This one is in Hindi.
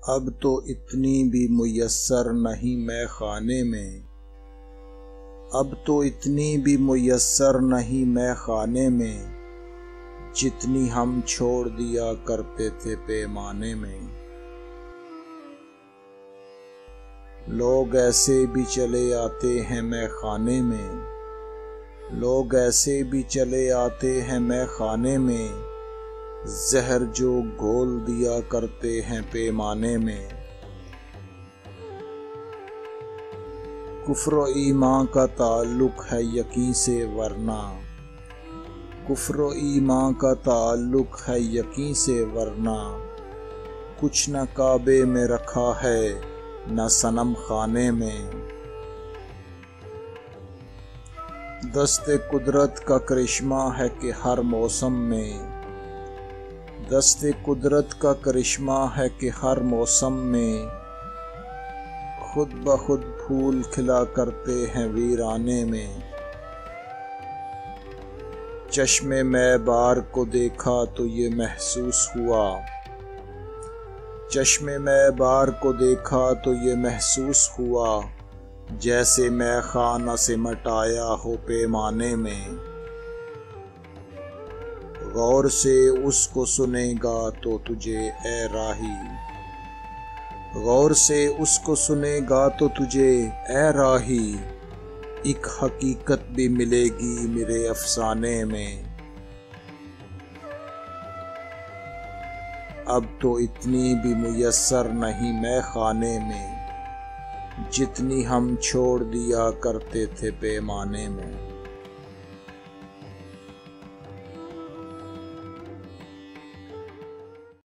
अब तो इतनी भी मुयस्सर नहीं मैं खाने में, अब तो इतनी भी मुयस्सर नहीं मैं खाने में, जितनी हम छोड़ दिया करते थे पैमाने में। लोग ऐसे भी चले आते हैं मैं खाने में, लोग ऐसे भी चले आते हैं मैं खाने में, जहर जो घोल दिया करते हैं पैमाने में। कुफ्र ईमान का ताल्लुक है यकीन से वरना, कुफ्र ईमान का ताल्लुक है यकीन से वरना, कुछ न काबे में रखा है न सनम खाने में। दस्ते कुदरत का करिश्मा है कि हर मौसम में, दस्ते कुदरत का करिश्मा है कि हर मौसम में, खुद ब खुद फूल खिला करते हैं वीराने में। चश्मे में बार को देखा तो ये महसूस हुआ, चश्मे में बार को देखा तो ये महसूस हुआ, जैसे मैं खाना से मटाया हो पैमाने में। गौर से उसको सुनेगा तो तुझे ए राही, गौर से उसको सुनेगा तो तुझे ए राही, एक हकीकत भी मिलेगी मेरे अफसाने में। अब तो इतनी भी मुयस्सर नहीं मैं खाने में, जितनी हम छोड़ दिया करते थे पैमाने में।